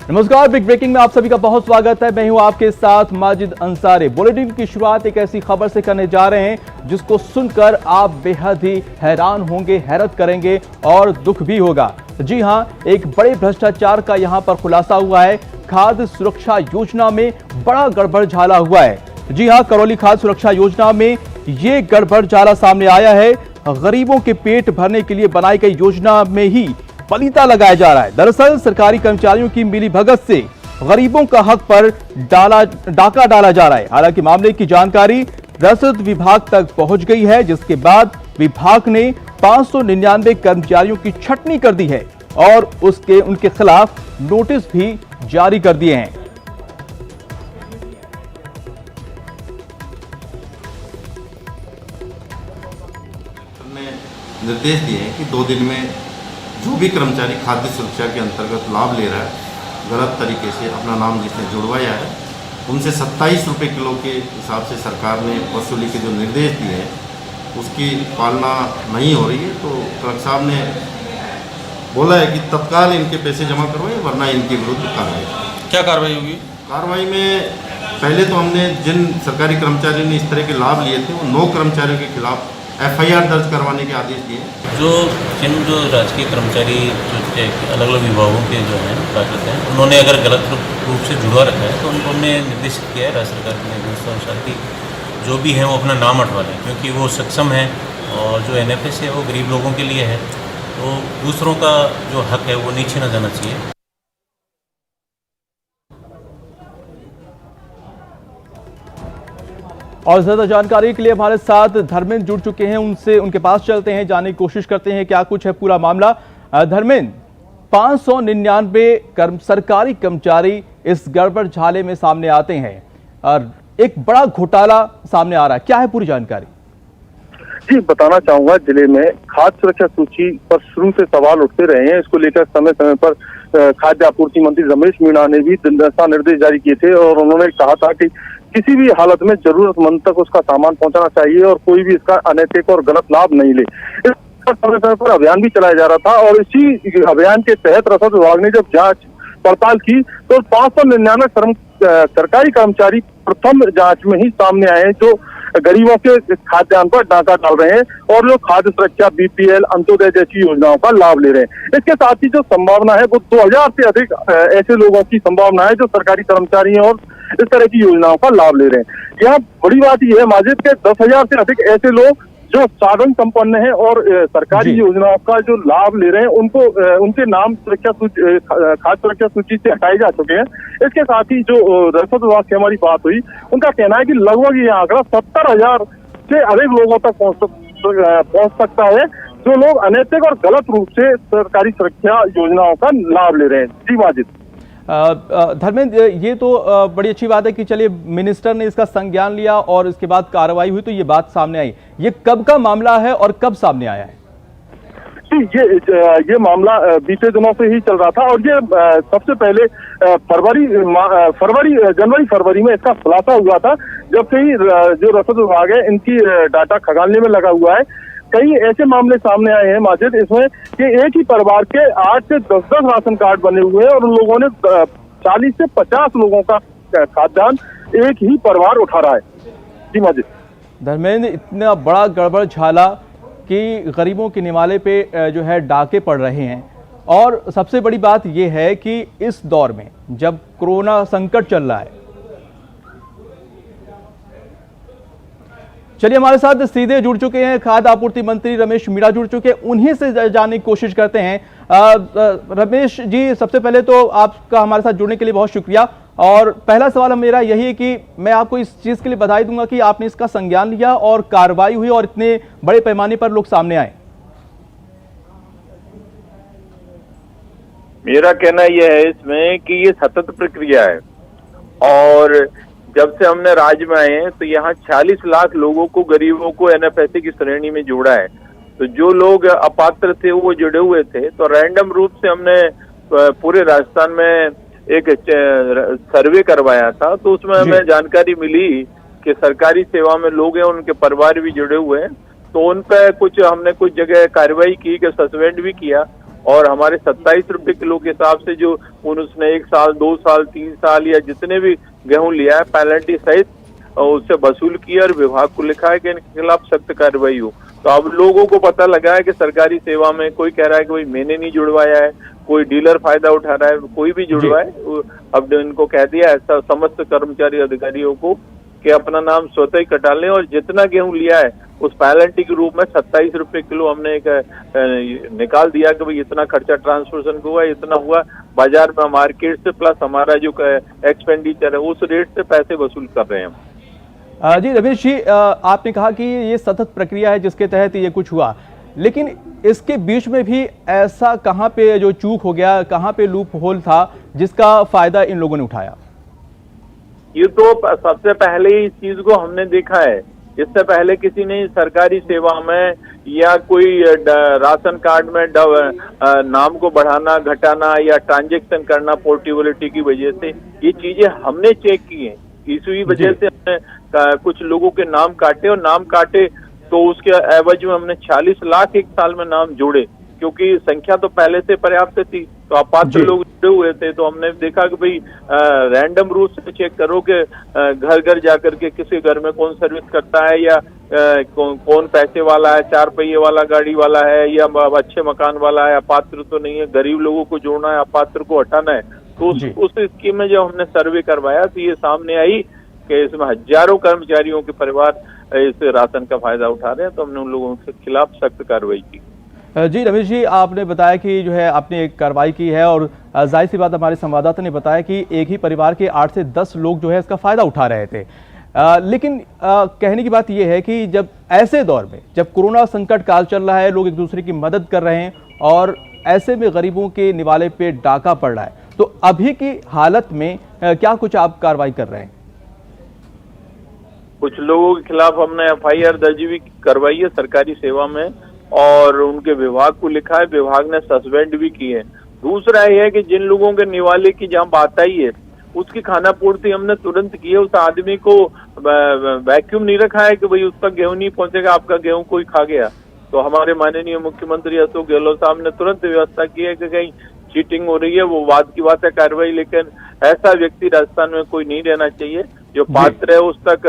नमस्कार, big breaking में आप सभी का बहुत स्वागत है। मैं हूं आपके साथ माजिद अंसारी। बुलेटिन की शुरुआत एक ऐसी खबर से करने जा रहे हैं जिसको सुनकर आप बेहद ही हैरान होंगे, हैरत करेंगे और दुख भी होगा। जी हां, एक बड़े भ्रष्टाचार का यहां पर खुलासा हुआ है। खाद्य सुरक्षा योजना में बड़ा गड़बड़झाला हुआ है। जी हां, करौली खाद्य सुरक्षा योजना में ये गड़बड़झाला सामने आया है। गरीबों के पेट भरने के लिए बनाई गई योजना में ही पलीता लगाया जा रहा है। दरअसल सरकारी कर्मचारियों की मिलीभगत से गरीबों का हक पर डाका डाला जा रहा है। हालांकि मामले की जानकारी रसद विभाग तक पहुंच गई है, जिसके बाद विभाग ने 599 कर्मचारियों की छटनी कर दी है और उनके खिलाफ नोटिस भी जारी कर दिए हैं। निर्देश दिए हैं कि 2 दिन में जो भी कर्मचारी खाद्य सुरक्षा के अंतर्गत लाभ ले रहा है, गलत तरीके से अपना नाम जिसने जुड़वाया है, उनसे 27 रुपये किलो के हिसाब से सरकार ने वसूली के जो निर्देश दिए हैं उसकी पालना नहीं हो रही है। तो कलेक्टर साहब ने बोला है कि तत्काल इनके पैसे जमा करवाएं, वरना इनके विरुद्ध कार्रवाई। क्या कार्रवाई होगी? कार्रवाई में पहले तो हमने जिन सरकारी कर्मचारियों ने इस तरह के लाभ लिए थे, वो 9 कर्मचारियों के खिलाफ FIR दर्ज करवाने के आदेश दिए। जो राजकीय कर्मचारी जो अलग अलग विभागों के जो हैं कार्यरत हैं, उन्होंने अगर गलत रूप से जुड़वा रखा है तो उनको हमने निर्देशित किया है राज्य सरकार के निर्देश अनुसार कि जो भी हैं वो अपना नाम हटवा लें, क्योंकि वो सक्षम है और जो NFS है वो गरीब लोगों के लिए है, तो दूसरों का जो हक है वो नहीं छीना जाना चाहिए। और ज्यादा जानकारी के लिए हमारे साथ धर्मेंद्र जुड़ चुके हैं, उनके पास चलते हैं, जानने की कोशिश करते हैं क्या कुछ है पूरा मामला। धर्मेंद्र, 599 सरकारी कर्मचारी इस गड़बड़झाले में सामने आते हैं और एक बड़ा घोटाला सामने आ रहा है, क्या है पूरी जानकारी? जी, बताना चाहूंगा, जिले में खाद्य सुरक्षा सूची पर शुरू से सवाल उठते रहे हैं। इसको लेकर समय समय पर खाद्य आपूर्ति मंत्री रमेश मीणा ने भी दिशा निर्देश जारी किए थे और उन्होंने कहा था कि किसी भी हालत में जरूरतमंद तक उसका सामान पहुंचाना चाहिए और कोई भी इसका अनैतिक और गलत लाभ नहीं ले। इस पर समय समय पर अभियान भी चलाया जा रहा था और इसी अभियान के तहत रसद विभाग ने जब जांच पड़ताल की तो 599 सरकारी कर्मचारी प्रथम जांच में ही सामने आए हैं जो गरीबों के खाद्यान्न पर डाका डाल रहे हैं और जो खाद्य सुरक्षा, BPL, अंत्योदय जैसी योजनाओं का लाभ ले रहे हैं। इसके साथ ही जो संभावना है वो 2000 से अधिक ऐसे लोगों की संभावना है जो सरकारी कर्मचारी हैं और इस तरह की योजनाओं का लाभ ले रहे हैं। यहाँ बड़ी बात यह है माजिद के 10,000 से अधिक ऐसे लोग जो साधन संपन्न हैं और सरकारी योजनाओं का जो लाभ ले रहे हैं उनको उनके नाम खाद्य सुरक्षा सूची से हटाए जा चुके हैं। इसके साथ ही जो रसद विभाग से हमारी बात हुई, उनका कहना है कि लगभग ये आंकड़ा 70,000 से अधिक लोगों तक पहुंच सकता है जो लोग अनैतिक और गलत रूप से सरकारी सुरक्षा योजनाओं का लाभ ले रहे हैं। जी माजिद। धर्मेंद्र, ये तो बड़ी अच्छी बात है कि चलिए मिनिस्टर ने इसका संज्ञान लिया और इसके बाद कार्रवाई हुई तो ये बात सामने आई। ये कब का मामला है और कब सामने आया है? ये मामला बीते दिनों से ही चल रहा था और ये सबसे पहले जनवरी फरवरी में इसका खुलासा हुआ था, जब से ही जो रसद विभाग है इनकी डाटा खंगालने में लगा हुआ है। कई ऐसे मामले सामने आए हैं माजिद इसमें कि एक ही परिवार के 8 से 10 राशन कार्ड बने हुए हैं और उन लोगों ने 40 से 50 लोगों का खाद्यान्न एक ही परिवार उठा रहा है। जी माजिद। धर्मेंद्र, इतना बड़ा गड़बड़झाला कि गरीबों के निवाले पे जो है डाके पड़ रहे हैं और सबसे बड़ी बात यह है कि इस दौर में जब कोरोना संकट चल रहा है। चलिए, हमारे साथ सीधे जुड़ चुके हैं खाद्य आपूर्ति मंत्री रमेश मीणा जुड़ चुके हैं, उन्हीं से जानने की कोशिश करते हैं। रमेश जी, सबसे पहले तो आपका हमारे साथ जुड़ने के लिए बहुत शुक्रिया और पहला सवाल मेरा यही है कि मैं आपको इस चीज के लिए बधाई दूंगा कि आपने इसका संज्ञान लिया और कार्रवाई हुई और इतने बड़े पैमाने पर लोग सामने आए। मेरा कहना यह है इसमें कि ये सतत प्रक्रिया है और जब से हमने राज्य में आए हैं तो यहाँ 46 लाख लोगों को, गरीबों को NFS की श्रेणी में जोड़ा है। तो जो लोग अपात्र थे वो जुड़े हुए थे, तो रैंडम रूप से हमने पूरे राजस्थान में एक सर्वे करवाया था, तो उसमें हमें जानकारी मिली कि सरकारी सेवा में लोग हैं, उनके परिवार भी जुड़े हुए हैं, तो उन पर हमने कुछ जगह कार्रवाई की, कि सस्पेंड भी किया और हमारे 27 रुपए किलो के हिसाब से जो उसने 1 साल 2 साल 3 साल या जितने भी गेहूं लिया है पेनल्टी सहित उससे वसूल किया और विभाग को लिखा है कि इनके खिलाफ सख्त कार्रवाई हो। तो अब लोगों को पता लगा है कि सरकारी सेवा में कोई कह रहा है कि भाई मैंने नहीं जुड़वाया है, कोई डीलर फायदा उठा रहा है, कोई भी जुड़वाए। अब इनको कह दिया ऐसा समस्त कर्मचारी अधिकारियों को कि अपना नाम स्वतः ही कटा लें और जितना गेहूं लिया है उस पेनल्टी के रूप में 27 रुपए किलो हमने एक निकाल दिया कि भाई इतना खर्चा ट्रांसपोर्टेशन को हुआ, इतना हुआ बाजार में मार्केट से प्लस हमारा जो एक्सपेंडिचर है उस रेट से पैसे वसूल कर रहे हैं हम। जी रमेश जी, आपने कहा कि ये सतत प्रक्रिया है जिसके तहत ये कुछ हुआ, लेकिन इसके बीच में भी ऐसा कहां पे जो चूक हो गया, कहां पे लूप होल था जिसका फायदा इन लोगों ने उठाया? ये तो सबसे पहले इस चीज को हमने देखा है, इससे पहले किसी ने सरकारी सेवा में या कोई राशन कार्ड में नाम को बढ़ाना घटाना या ट्रांजैक्शन करना पोर्टेबिलिटी की वजह से, ये चीजें हमने चेक की हैं। इसी वजह से हमने कुछ लोगों के नाम काटे और नाम काटे तो उसके एवज में हमने 40 लाख एक साल में नाम जोड़े, क्योंकि संख्या तो पहले से पर्याप्त थी तो अपात्र लोग जुड़े हुए थे। तो हमने देखा कि भाई रैंडम रूट से चेक करो कि घर घर जाकर के किसी घर में कौन सर्विस करता है या कौन पैसे वाला है, 4 पहिए वाला गाड़ी वाला है या अच्छे मकान वाला है, अपात्र तो नहीं है, गरीब लोगों को जोड़ना है, अपात्र को हटाना है। तो उस स्कीम में जब हमने सर्वे करवाया तो ये सामने आई कि इसमें हजारों कर्मचारियों के परिवार इस राशन का फायदा उठा रहे हैं, तो हमने उन लोगों के खिलाफ सख्त कार्रवाई की। जी रमेश जी, आपने बताया कि जो है आपने एक कार्रवाई की है और जाहिर सी बात हमारे संवाददाता ने बताया कि एक ही परिवार के 8 से 10 लोग जो है इसका फायदा उठा रहे थे। लेकिन कहने की बात यह है कि जब ऐसे दौर में जब कोरोना संकट काल चल रहा है, लोग एक दूसरे की मदद कर रहे हैं और ऐसे में गरीबों के निवाले पे डाका पड़ रहा है, तो अभी की हालत में क्या कुछ आप कार्रवाई कर रहे हैं? कुछ लोगों के खिलाफ हमने FIR दर्ज भी करवाई है सरकारी सेवा में और उनके विभाग को लिखा है, विभाग ने सस्पेंड भी की है। दूसरा यह है कि जिन लोगों के निवाले की जहाँ बात आई है उसकी खाना पूर्ति हमने तुरंत की है। उस आदमी को वैक्यूम नहीं रखा है कि भाई उसका गेहूं नहीं पहुंचेगा, आपका गेहूं कोई खा गया। तो हमारे माननीय मुख्यमंत्री अशोक गहलोत साहब ने तुरंत व्यवस्था की है कि कहीं चीटिंग हो रही है वो बात की बात है कार्रवाई, लेकिन ऐसा व्यक्ति राजस्थान में कोई नहीं रहना चाहिए। जो पात्र है उस तक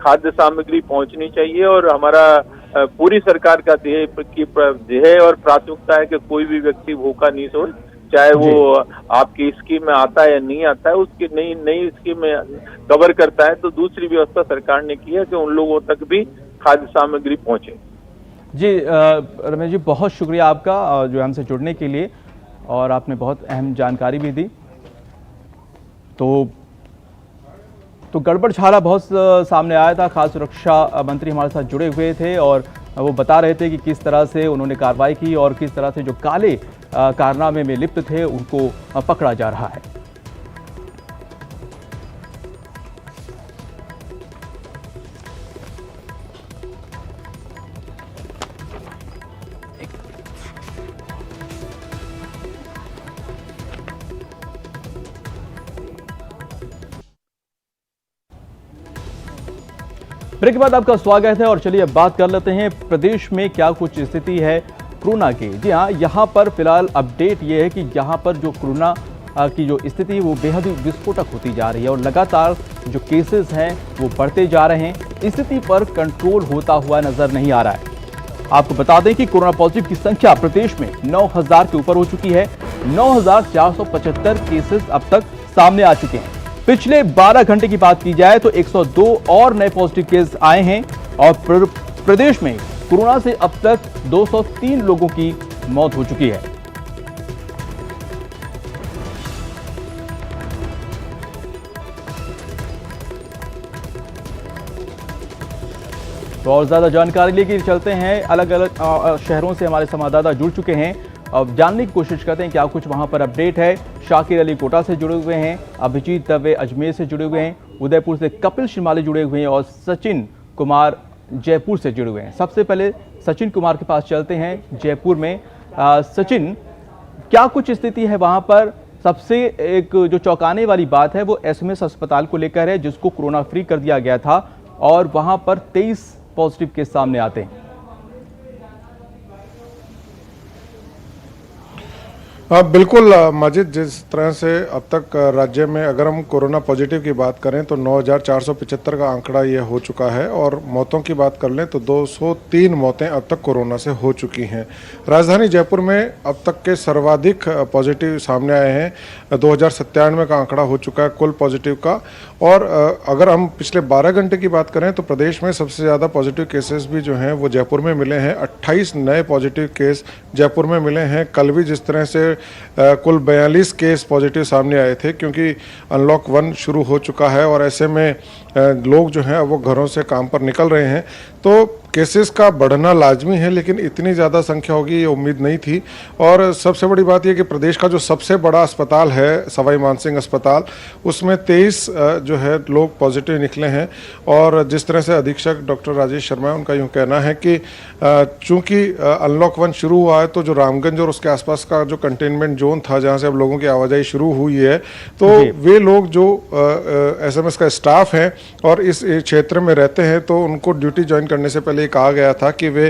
खाद्य सामग्री पहुंचनी चाहिए और हमारा पूरी सरकार का ध्येय और प्राथमिकता है कि कोई भी व्यक्ति भूखा नहीं सोए, चाहे वो आपकी स्कीम में आता है या नहीं आता है, उसकी नई स्कीम में कवर करता है। तो दूसरी व्यवस्था सरकार ने की है कि उन लोगों तक भी खाद्य सामग्री पहुंचे। जी रमेश जी, बहुत शुक्रिया आपका जो हमसे जुड़ने के लिए और आपने बहुत अहम जानकारी भी दी। तो गड़बड़ झाला बहुत सामने आया था। खाद्य सुरक्षा मंत्री हमारे साथ जुड़े हुए थे और वो बता रहे थे कि किस तरह से उन्होंने कार्रवाई की और किस तरह से जो काले कारनामे में लिप्त थे उनको पकड़ा जा रहा है। ब्रेक के बाद आपका स्वागत है और चलिए अब बात कर लेते हैं प्रदेश में क्या कुछ स्थिति है कोरोना की। जी हाँ, यहाँ पर फिलहाल अपडेट ये है कि यहाँ पर जो कोरोना की जो स्थिति है वो बेहद ही विस्फोटक होती जा रही है और लगातार जो केसेस हैं वो बढ़ते जा रहे हैं। स्थिति पर कंट्रोल होता हुआ नजर नहीं आ रहा है। आपको बता दें कि कोरोना पॉजिटिव की संख्या प्रदेश में 9000 के ऊपर हो चुकी है। 9475 केसेस अब तक सामने आ चुके हैं। पिछले 12 घंटे की बात की जाए तो 102 और नए पॉजिटिव केस आए हैं और प्रदेश में कोरोना से अब तक 203 लोगों की मौत हो चुकी है। तो और ज्यादा जानकारी लेके चलते हैं, अलग अलग शहरों से हमारे संवाददाता जुड़ चुके हैं। अब जानने की कोशिश करते हैं क्या कुछ वहां पर अपडेट है। शाकिर अली कोटा से जुड़े हुए हैं, अभिजीत दवे अजमेर से जुड़े हुए हैं, उदयपुर से कपिल शिमाली जुड़े हुए हैं और सचिन कुमार जयपुर से जुड़े हुए हैं। सबसे पहले सचिन कुमार के पास चलते हैं जयपुर में। सचिन, क्या कुछ स्थिति है वहां पर? सबसे एक जो चौंकाने वाली बात है वो SMS अस्पताल को लेकर है जिसको कोरोना फ्री कर दिया गया था और वहां पर 23 पॉजिटिव केस सामने आते हैं। हाँ बिल्कुल माजिद, जिस तरह से अब तक राज्य में अगर हम कोरोना पॉजिटिव की बात करें तो 9,475 का आंकड़ा ये हो चुका है और मौतों की बात कर लें तो 203 मौतें अब तक कोरोना से हो चुकी हैं। राजधानी जयपुर में अब तक के सर्वाधिक पॉजिटिव सामने आए हैं। 2097 का आंकड़ा हो चुका है कुल पॉजिटिव का। और अगर हम पिछले 12 घंटे की बात करें तो प्रदेश में सबसे ज़्यादा पॉजिटिव केसेस भी जो हैं वो जयपुर में मिले हैं। 28 नए पॉजिटिव केस जयपुर में मिले हैं। कल भी जिस तरह से कुल 42 केस पॉजिटिव सामने आए थे, क्योंकि अनलॉक 1 शुरू हो चुका है और ऐसे में लोग जो हैं वो घरों से काम पर निकल रहे हैं, तो केसेस का बढ़ना लाजमी है, लेकिन इतनी ज़्यादा संख्या होगी ये उम्मीद नहीं थी। और सबसे बड़ी बात यह कि प्रदेश का जो सबसे बड़ा अस्पताल है सवाई मानसिंह अस्पताल, उसमें 23 जो है लोग पॉजिटिव निकले हैं। और जिस तरह से अधीक्षक डॉक्टर राजेश शर्मा है, उनका यूँ कहना है कि चूँकि अनलॉक 1 शुरू हुआ है तो जो रामगंज और उसके आसपास का जो कंटेनमेंट जोन था जहाँ से अब लोगों की आवाजाही शुरू हुई है, तो वे लोग जो SMS का स्टाफ है और इस क्षेत्र में रहते हैं तो उनको ड्यूटी ज्वाइन करने से पहले कहा गया था कि वे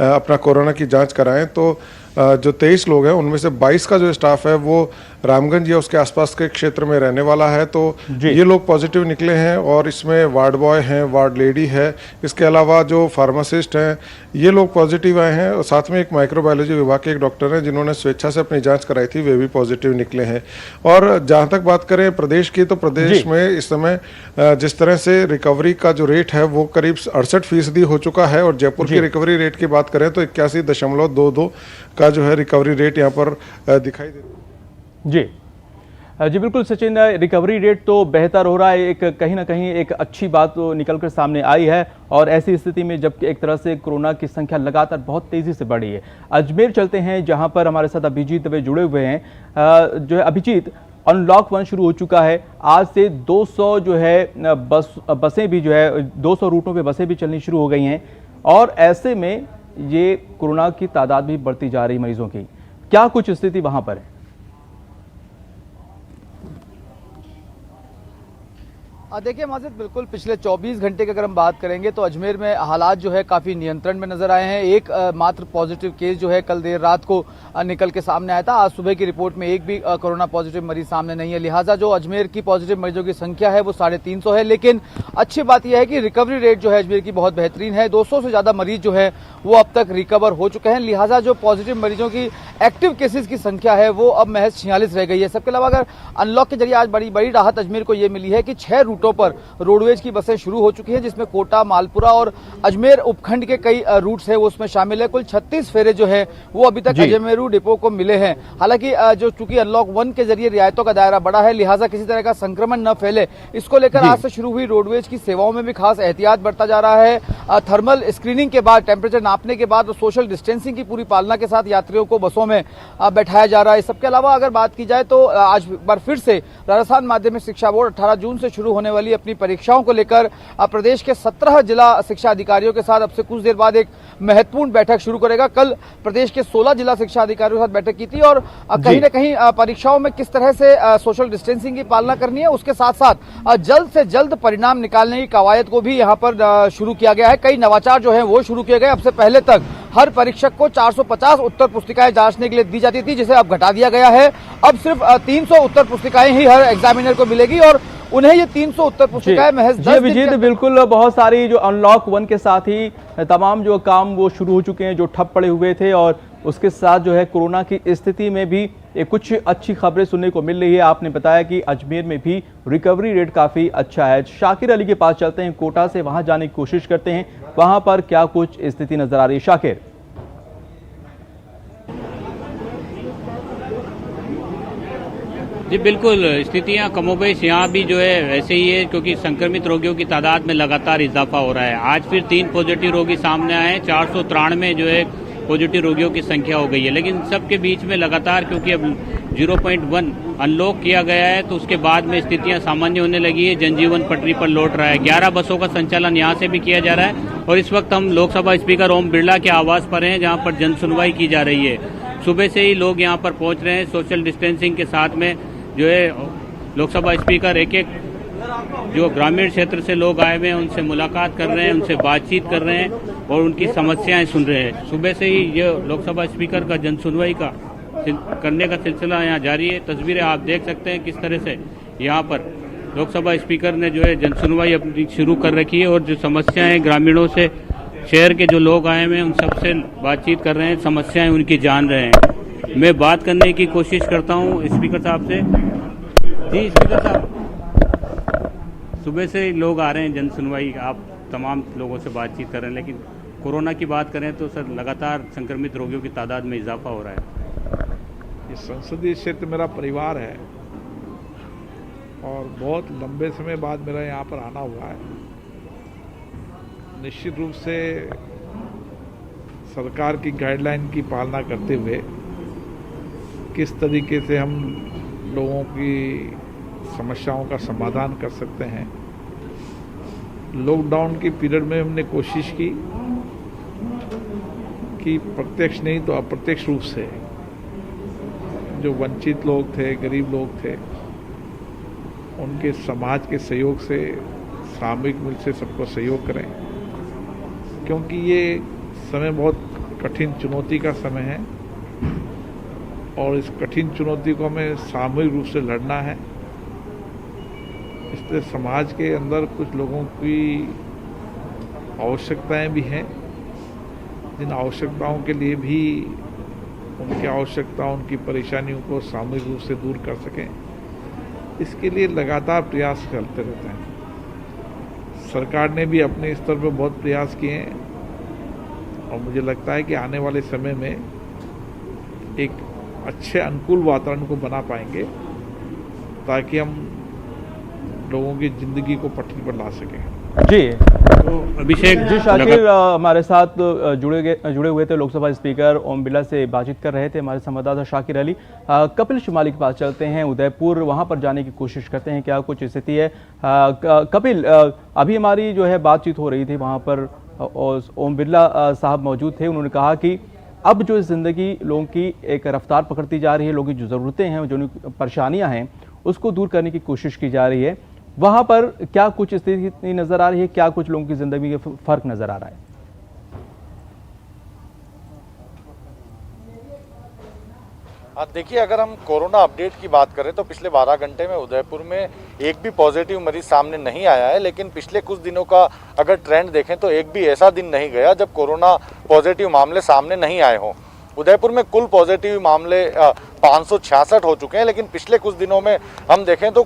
अपना कोरोना की जांच कराएं। तो जो 23 लोग हैं उनमें से 22 का जो स्टाफ है वो रामगंज या उसके आसपास के क्षेत्र में रहने वाला है, तो ये लोग पॉजिटिव निकले हैं। और इसमें वार्ड बॉय हैं, वार्ड लेडी है, इसके अलावा जो फार्मासिस्ट हैं ये लोग पॉजिटिव आए हैं। और साथ में एक माइक्रोबायोलॉजी विभाग के एक डॉक्टर हैं जिन्होंने स्वेच्छा से अपनी जांच कराई थी, वे भी पॉजिटिव निकले हैं। और जहाँ तक बात करें प्रदेश की, तो प्रदेश में इस समय जिस तरह से रिकवरी का जो रेट है वो करीब 68% हो चुका है। और जयपुर की रिकवरी रेट की बात करें तो 81.22 का जो है रिकवरी रेट यहाँ पर दिखाई दे रहा है। जी बिल्कुल सचिन, रिकवरी रेट तो बेहतर हो रहा है, एक कहीं ना कहीं एक अच्छी बात तो निकल कर सामने आई है। और ऐसी स्थिति में जब एक तरह से कोरोना की संख्या लगातार बहुत तेजी से बढ़ी है। अजमेर चलते हैं जहां पर हमारे साथ अभिजीत दवे जुड़े हुए हैं। जो है अभिजीत, अनलॉक 1 शुरू हो चुका है, आज से 200 जो है बसें भी जो है 200 रूटों पे बसें भी चलनी शुरू हो गई हैं। और ऐसे में ये कोरोना की तादाद भी बढ़ती जा रही मरीजों की, क्या कुछ स्थिति वहां पर है? देखिए माजिद, बिल्कुल पिछले 24 घंटे की अगर हम बात करेंगे तो अजमेर में हालात जो है काफ़ी नियंत्रण में नजर आए हैं। एक मात्र पॉजिटिव केस जो है कल देर रात को निकल के सामने आया था। आज सुबह की रिपोर्ट में एक भी कोरोना पॉजिटिव मरीज सामने नहीं है, लिहाजा जो अजमेर की पॉजिटिव मरीजों की संख्या है वो 350 है। लेकिन अच्छी बात यह है कि रिकवरी रेट जो है अजमेर की बहुत बेहतरीन है। 200 से ज़्यादा मरीज जो है वो अब तक रिकवर हो चुके हैं, लिहाजा जो पॉजिटिव मरीजों की एक्टिव केसेस की संख्या है वो अब महज 46 रह गई है। सबके अलावा अगर अनलॉक के जरिए आज बड़ी राहत अजमेर को ये मिली है कि 6 रूटों पर रोडवेज की बसें शुरू हो चुकी हैं, जिसमें कोटा, मालपुरा और अजमेर उपखंड के कई रूट्स हैं वो उसमें शामिल है। कुल 36 फेरे जो है वो अभी तक अजमेरू डिपो को मिले हैं। हालांकि जो चूंकि अनलॉक 1 के जरिए रियायतों का दायरा बड़ा है, लिहाजा किसी तरह का संक्रमण न फैले, इसको लेकर आज से शुरू हुई रोडवेज की सेवाओं में भी खास एहतियात बरता जा रहा है। थर्मल स्क्रीनिंग के बाद, टेम्परेचर नापने के बाद सोशल डिस्टेंसिंग की पूरी पालना के साथ यात्रियों को बसों में बैठाया जा रहा है। सबके अलावा अगर बात की जाए तो आज बार फिर से राजस्थान माध्यमिक शिक्षा बोर्ड 18 जून से शुरू होने वाली अपनी परीक्षाओं को लेकर प्रदेश के 17 जिला शिक्षा अधिकारियों के साथ अब से कुछ देर बाद एक महत्वपूर्ण बैठक शुरू करेगा। कल प्रदेश के 16 जिला शिक्षा अधिकारियों के साथ बैठक की थी और कहीं न कहीं परीक्षाओं में किस तरह से सोशल डिस्टेंसिंग की पालना करनी है, उसके साथ साथ जल्द से जल्द परिणाम निकालने की कवायद को भी यहाँ पर शुरू किया गया है। कई नवाचार जो है वो शुरू किए गए। अब से पहले तक हर परीक्षक को 450 उत्तर पुस्तिकाएं जांचने के लिए दी जाती थी, जिसे अब घटा दिया गया है। अब सिर्फ 300 उत्तर पुस्तिकाएं ही हर एग्जामिनर को मिलेगी और उन्हें ये 300 उत्तर पुस्तिकाएं महज 10 विजीत, बिल्कुल बहुत सारी जो अनलॉक 1 के साथ ही तमाम जो काम वो शुरू हो चुके हैं जो ठप पड़े हुए थे। और उसके साथ जो है कोरोना की स्थिति में भी कुछ अच्छी खबरें सुनने को मिल रही है। आपने बताया कि अजमेर में भी रिकवरी रेट काफ़ी अच्छा है। शाकिर अली के पास चलते हैं, कोटा से वहां जाने की कोशिश करते हैं, वहां पर क्या कुछ स्थिति नजर आ रही है। शाकिर जी बिल्कुल, स्थितियां कमोबेश यहाँ भी जो है वैसे ही है, क्योंकि संक्रमित रोगियों की तादाद में लगातार इजाफा हो रहा है। आज फिर 3 पॉजिटिव रोगी सामने आए, 493 जो है पॉजिटिव रोगियों की संख्या हो गई है। लेकिन सबके बीच में लगातार, क्योंकि अब 0.1 अनलॉक किया गया है तो उसके बाद में स्थितियां सामान्य होने लगी है, जनजीवन पटरी पर लौट रहा है। 11 बसों का संचालन यहाँ से भी किया जा रहा है और इस वक्त हम लोकसभा स्पीकर ओम बिरला के आवास पर हैं, जहाँ पर जन सुनवाई की जा रही है। सुबह से ही लोग यहाँ पर पहुँच रहे हैं, सोशल डिस्टेंसिंग के साथ में जो है लोकसभा स्पीकर एक एक जो ग्रामीण क्षेत्र से लोग आए हुए हैं उनसे मुलाकात कर रहे हैं, उनसे बातचीत कर रहे हैं और उनकी समस्याएं सुन रहे हैं। सुबह से ही ये लोकसभा स्पीकर का जन सुनवाई का करने का सिलसिला यहाँ जारी है। तस्वीरें आप देख सकते हैं किस तरह से यहाँ पर लोकसभा स्पीकर ने जो है जन सुनवाई अपनी शुरू कर रखी है और जो समस्याएं ग्रामीणों से, शहर के जो लोग आए हुए हैं उन सबसे बातचीत कर रहे हैं, समस्याएं उनकी जान रहे हैं। मैं बात करने की कोशिश करता हूँ स्पीकर साहब से। जी स्पीकर साहब, सुबह से लोग आ रहे हैं जन सुनवाई, आप तमाम लोगों से बातचीत कर रहे हैं, लेकिन कोरोना की बात करें तो सर लगातार संक्रमित रोगियों की तादाद में इजाफा हो रहा है। ये संसदीय क्षेत्र मेरा परिवार है और बहुत लंबे समय बाद मेरा यहाँ पर आना हुआ है। निश्चित रूप से सरकार की गाइडलाइन की पालना करते हुए किस तरीके से हम लोगों की समस्याओं का समाधान कर सकते हैं। लॉकडाउन की पीरियड में हमने कोशिश की कि प्रत्यक्ष नहीं तो अप्रत्यक्ष रूप से जो वंचित लोग थे, गरीब लोग थे, उनके समाज के सहयोग से, सामूहिक मिल से सबको सहयोग करें, क्योंकि ये समय बहुत कठिन चुनौती का समय है और इस कठिन चुनौती को हमें सामूहिक रूप से लड़ना है। इसलिए समाज के अंदर कुछ लोगों की आवश्यकताएं भी हैं, जिन आवश्यकताओं के लिए भी उनकी आवश्यकता, उनकी परेशानियों को सामूहिक रूप से दूर कर सकें, इसके लिए लगातार प्रयास करते रहते हैं। सरकार ने भी अपने स्तर पर बहुत प्रयास किए हैं और मुझे लगता है कि आने वाले समय में एक अच्छे अनुकूल वातावरण को बना पाएंगे ताकि हम लोगों की जिंदगी को पटरी पर ला सकें। जी तो अभिषेक जी शाकिर हमारे साथ जुड़े हुए थे लोकसभा स्पीकर ओम बिरला से बातचीत कर रहे थे हमारे संवाददाता शाकिर अली। कपिल शिमाली के पास चलते हैं, उदयपुर, वहां पर जाने की कोशिश करते हैं, क्या कुछ स्थिति है। कपिल, अभी हमारी जो है बातचीत हो रही थी, वहां पर ओम बिरला साहब मौजूद थे। उन्होंने कहा कि अब जो ज़िंदगी लोगों की एक रफ्तार पकड़ती जा रही है, लोगों की जो ज़रूरतें हैं, जो परेशानियां हैं, उसको दूर करने की कोशिश की जा रही है। वहां पर क्या कुछ स्थिति नजर आ रही है, क्या कुछ लोगों की जिंदगी में फर्क नजर आ रहा है? देखिए, अगर हम कोरोना अपडेट की बात करें तो पिछले 12 घंटे में उदयपुर में एक भी पॉजिटिव मरीज सामने नहीं आया है। लेकिन पिछले कुछ दिनों का अगर ट्रेंड देखें तो एक भी ऐसा दिन नहीं गया जब कोरोना पॉजिटिव मामले सामने नहीं आए हों। उदयपुर में कुल पॉजिटिव मामले 566 हो चुके हैं, लेकिन पिछले कुछ दिनों में हम देखें तो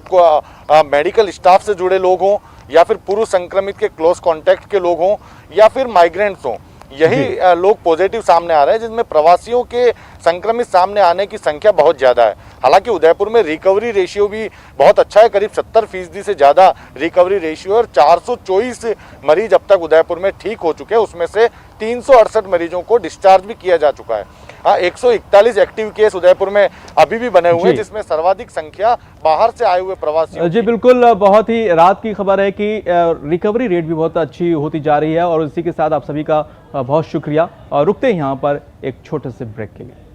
मेडिकल स्टाफ से जुड़े लोग हों या फिर पूर्व संक्रमित के क्लोज कॉन्टैक्ट के लोग हों या फिर माइग्रेंट्स हों, यही लोग पॉजिटिव सामने आ रहे हैं, जिसमें प्रवासियों के संक्रमित सामने आने की संख्या बहुत ज़्यादा है। हालांकि उदयपुर में रिकवरी रेशियो भी बहुत अच्छा है, करीब 70% से ज़्यादा रिकवरी रेशियो और 424 मरीज अब तक उदयपुर में ठीक हो चुके हैं। उसमें से 368 मरीजों को डिस्चार्ज भी किया जा चुका है। हाँ, 141 एक्टिव केस उदयपुर में अभी भी बने हुए हैं, जिसमें सर्वाधिक संख्या बाहर से आए हुए प्रवासियों। जी बिल्कुल, बहुत ही रात की खबर है कि रिकवरी रेट भी बहुत अच्छी होती जा रही है और इसी के साथ आप सभी का बहुत शुक्रिया। और रुकते हैं यहाँ पर एक छोटे से ब्रेक के लिए।